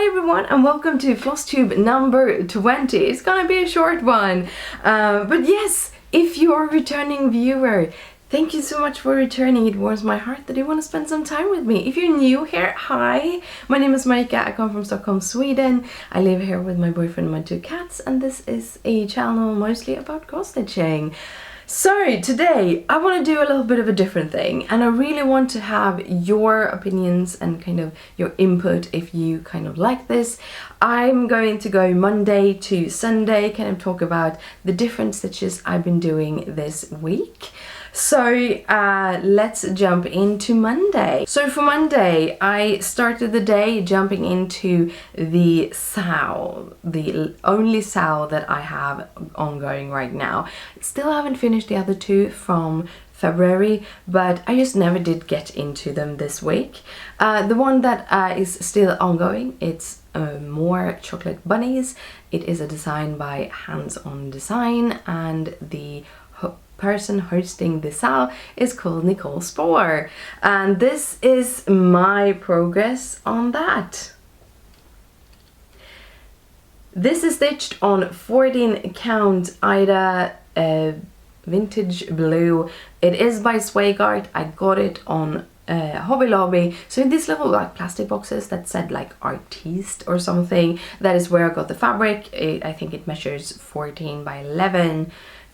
Hi everyone and welcome to Flosstube number 20. It's gonna be a short one, but yes, if you are a returning viewer, thank you so much for returning. It warms my heart that you want to spend some time with me. If you're new here, hi, my name is Marika. I come from Stockholm, Sweden. I live here with my boyfriend and my 2 cats, and this is a channel mostly about cross stitching. So today I want to do a little bit of a different thing, and I really want to have your opinions and kind of your input if you kind of like this. I'm going to go Monday to Sunday, kind of talk about the different stitches I've been doing this week. So let's jump into Monday. So for Monday, I started the day jumping into the SAO, the only SAO that I have ongoing right now. Still haven't finished the other 2 from February, but I just never did get into them this week. The one that is still ongoing, it's more chocolate bunnies. It is a design by Hands On Design, and the person hosting the SAO is called Nicole Spohr, and this is my progress on that. This is stitched on 14 count Ida vintage blue. It is by Swagart. I got it on Hobby Lobby. So in these little like plastic boxes that said like artiste or something, that is where I got the fabric. I think it measures 14 by 11.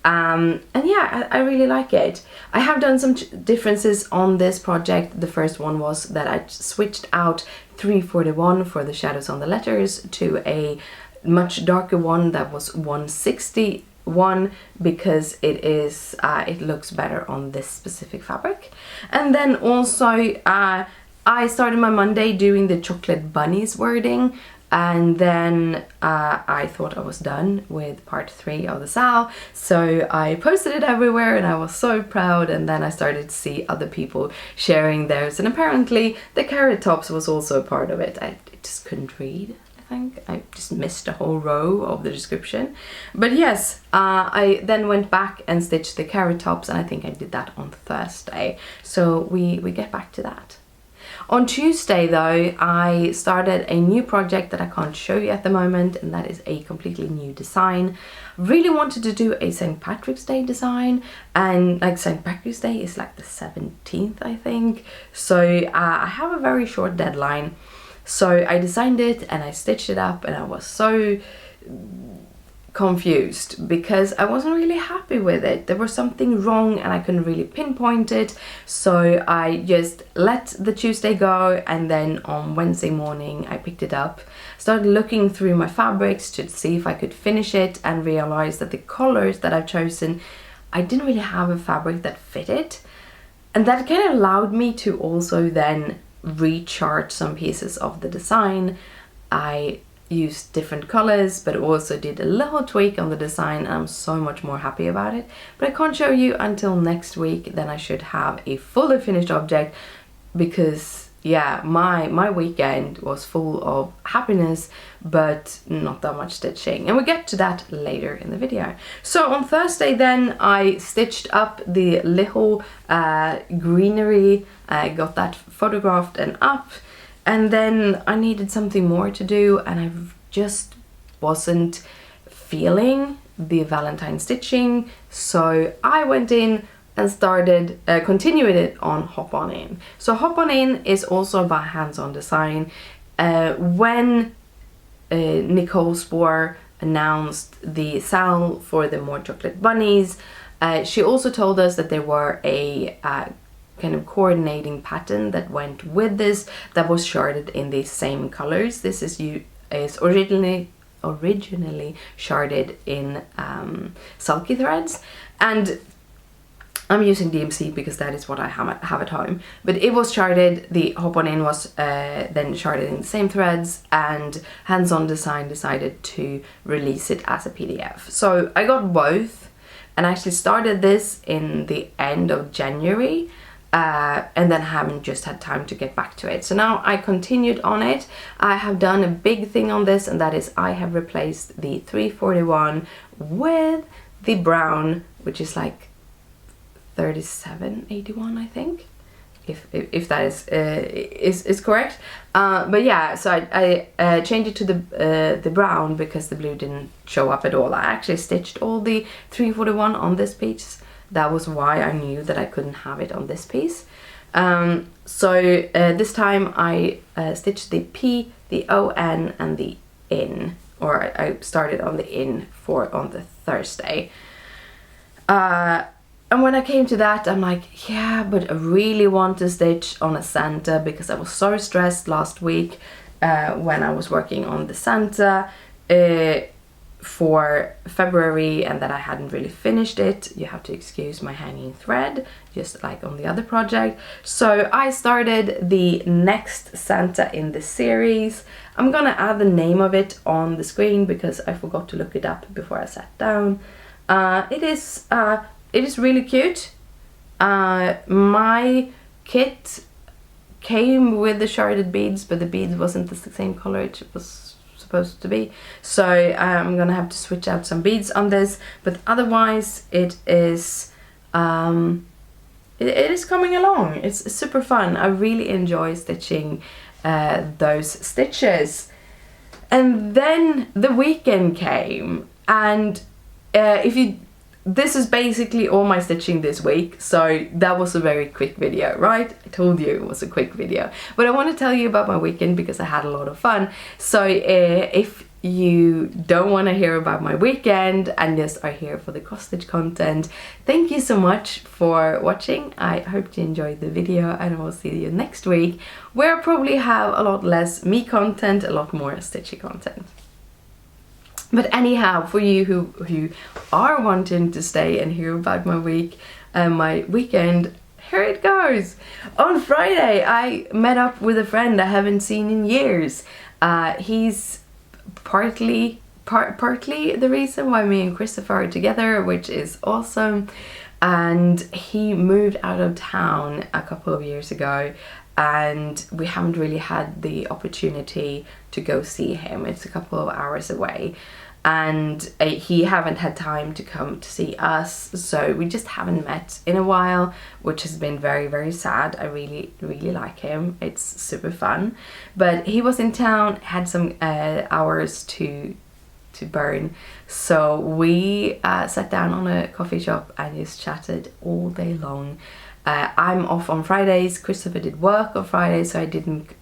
And yeah, I really like it. I have done some differences on this project. The first one was that I switched out 341 for the shadows on the letters to a much darker one that was 161 because it is it looks better on this specific fabric. And then also I started my Monday doing the chocolate bunnies wording. And then I thought I was done with part 3 of the SAO, so I posted it everywhere and I was so proud. And then I started to see other people sharing theirs, and apparently the carrot tops was also a part of it. I just couldn't read, I think. I just missed a whole row of the description. But yes, I then went back and stitched the carrot tops, and I think I did that on Thursday. So we get back to that. On Tuesday though, I started a new project that I can't show you at the moment, and that is a completely new design. Really wanted to do a St. Patrick's Day design, and like St. Patrick's Day is like the 17th, I think. So I have a very short deadline. So I designed it and I stitched it up, and I was so confused because I wasn't really happy with it. There was something wrong and I couldn't really pinpoint it, so I just let the Tuesday go, and then on Wednesday morning I picked it up, started looking through my fabrics to see if I could finish it, and realized that the colors that I've chosen, I didn't really have a fabric that fitted, and that kind of allowed me to also then recharge some pieces of the design. I used different colors, but also did a little tweak on the design, and I'm so much more happy about it. But I can't show you until next week. Then I should have a fully finished object, because yeah, my weekend was full of happiness but not that much stitching, and we'll get to that later in the video. So on Thursday then I stitched up the little greenery. I got that photographed and up. And then I needed something more to do, and I just wasn't feeling the Valentine stitching. So I went in and started continuing it on Hop On In. So Hop On In is also by Hands On Design. When Nicole Spohr announced the SAO for the more chocolate bunnies, she also told us that there were a kind of coordinating pattern that went with this, that was sharded in the same colors. This is originally sharded in sulky threads, and I'm using DMC because that is what I have at home. But it was sharded, the Hop On In was then sharded in the same threads, and Hands On Design decided to release it as a PDF. So I got both, and I actually started this in the end of January. And then haven't just had time to get back to it. So now I continued on it. I have done a big thing on this, and that is I have replaced the 341 with the brown, which is like 3781, I think. if that is correct. But yeah, so I changed it to the brown because the blue didn't show up at all. I actually stitched all the 341 on this piece. That was why I knew that I couldn't have it on this piece. So this time I stitched the P, the O-N and the in, or I started on the in on the Thursday. And when I came to that, I'm like, yeah, but I really want to stitch on a Santa because I was so stressed last week when I was working on the Santa for February, and that I hadn't really finished it. You have to excuse my hanging thread, just like on the other project. So I started the next Santa in the series. I'm gonna add the name of it on the screen because I forgot to look it up before I sat down. It is really cute. My kit came with the sharded beads, but the beads wasn't the same color it was supposed to be. So I'm gonna have to switch out some beads on this, but otherwise it is it is coming along. It's super fun. I really enjoy stitching those stitches. And then the weekend came, and this is basically all my stitching this week, so that was a very quick video, right? I told you it was a quick video. But I want to tell you about my weekend because I had a lot of fun. So if you don't want to hear about my weekend and just are here for the cross-stitch content, thank you so much for watching. I hope you enjoyed the video, and I will see you next week, where I probably have a lot less me content, a lot more stitchy content. But anyhow, for you who are wanting to stay and hear about my week and my weekend, here it goes. On Friday, I met up with a friend I haven't seen in years. He's partly the reason why me and Christopher are together, which is awesome. And he moved out of town a couple of years ago, and we haven't really had the opportunity to go see him. It's a couple of hours away, and he haven't had time to come to see us, so we just haven't met in a while, which has been very, very sad. I really like him. It's super fun. But he was in town, had some hours to burn, so we sat down on a coffee shop and just chatted all day long. I'm off on Fridays. Christopher did work on Fridays, so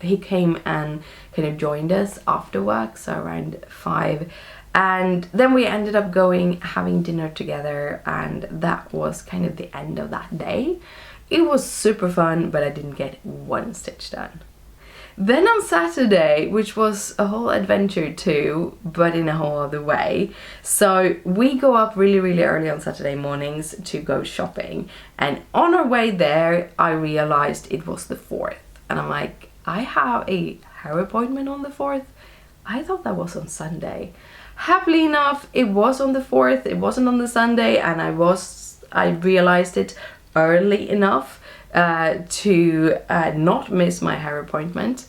he came and kind of joined us after work, so around 5. And then we ended up having dinner together, and that was kind of the end of that day. It was super fun, but I didn't get one stitch done. Then on Saturday, which was a whole adventure too, but in a whole other way. So we go up really early on Saturday mornings to go shopping. And on our way there, I realized it was the 4th. And I'm like, I have a hair appointment on the 4th. I thought that was on Sunday. Happily enough, it was on the 4th. It wasn't on the Sunday, and I realized it early enough to not miss my hair appointment.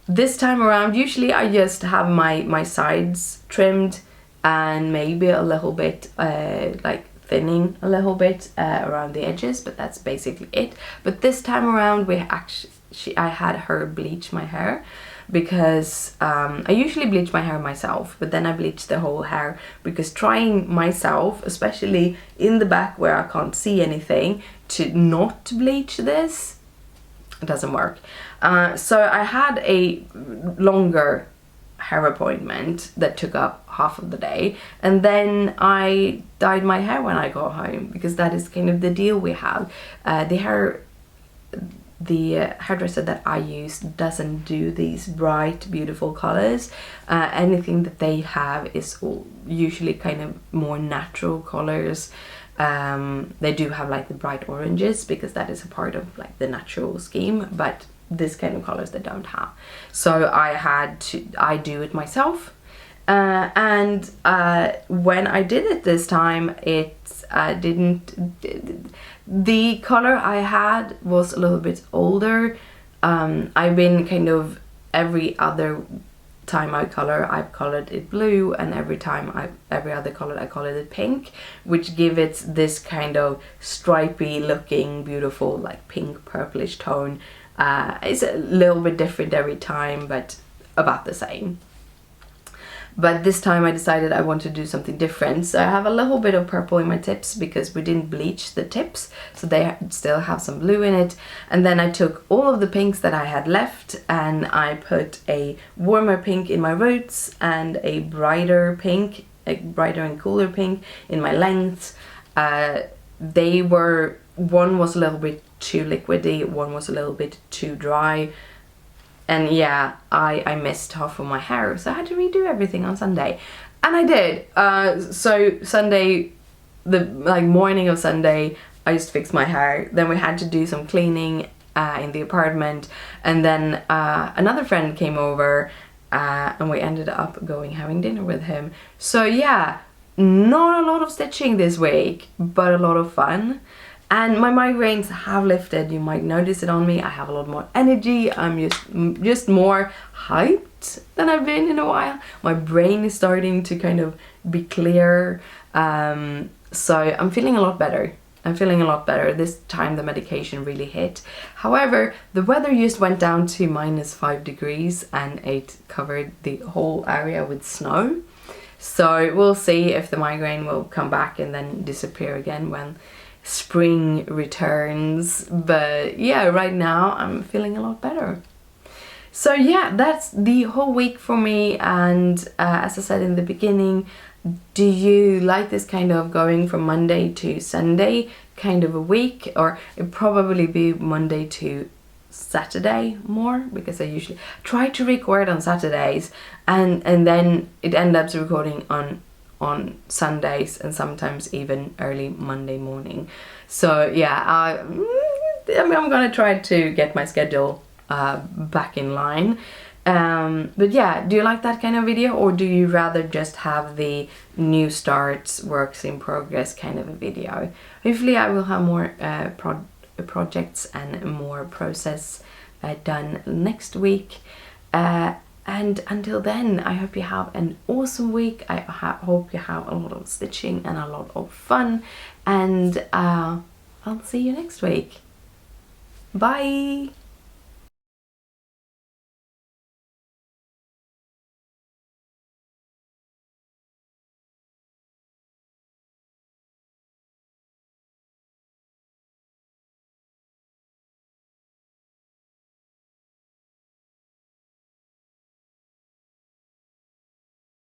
This time around, usually I just have my sides trimmed and maybe a little bit like thinning a little bit around the edges, but that's basically it. But this time around, I had her bleach my hair, because I usually bleach my hair myself, but then I bleach the whole hair, because trying myself, especially in the back where I can't see anything, to not bleach this, it doesn't work. So I had a longer hair appointment that took up half of the day, and then I dyed my hair when I got home, because that is kind of the deal we have. The hairdresser that I use doesn't do these bright, beautiful colors. Anything that they have is usually kind of more natural colors. They do have like the bright oranges, because that is a part of like the natural scheme, but this kind of colors they don't have. So I do it myself. And when I did it this time, the color I had was a little bit older. I've been kind of every other time I've colored it blue, and every other color I colored it pink, which give it this kind of stripy looking beautiful like pink purplish tone. It's a little bit different every time, but about the same. But this time I decided I want to do something different. So I have a little bit of purple in my tips because we didn't bleach the tips, so they still have some blue in it. And then I took all of the pinks that I had left and I put a warmer pink in my roots and a brighter pink, a brighter and cooler pink in my lengths. One was a little bit too liquidy, one was a little bit too dry. And yeah, I missed half of my hair, so I had to redo everything on Sunday. And I did. So Sunday, the morning of Sunday, I just fixed my hair. Then we had to do some cleaning in the apartment. And then another friend came over and we ended up having dinner with him. So yeah, not a lot of stitching this week, but a lot of fun. And my migraines have lifted. You might notice it on me. I have a lot more energy. I'm just more hyped than I've been in a while. My brain is starting to kind of be clear. So I'm feeling a lot better. This time the medication really hit. However, the weather just went down to -5 degrees and it covered the whole area with snow. So we'll see if the migraine will come back and then disappear again when spring returns. But yeah, right now I'm feeling a lot better. So yeah, that's the whole week for me. And as I said in the beginning, do you like this kind of going from Monday to Sunday kind of a week? Or it'd probably be Monday to Saturday more, because I usually try to record on Saturdays and then it ends up recording on Sundays and sometimes even early Monday morning. So yeah, I'm gonna try to get my schedule back in line. But yeah, do you like that kind of video, or do you rather just have the new starts, works in progress kind of a video? Hopefully I will have more projects and more process done next week. And until then, I hope you have an awesome week. I hope you have a lot of stitching and a lot of fun. And I'll see you next week. Bye!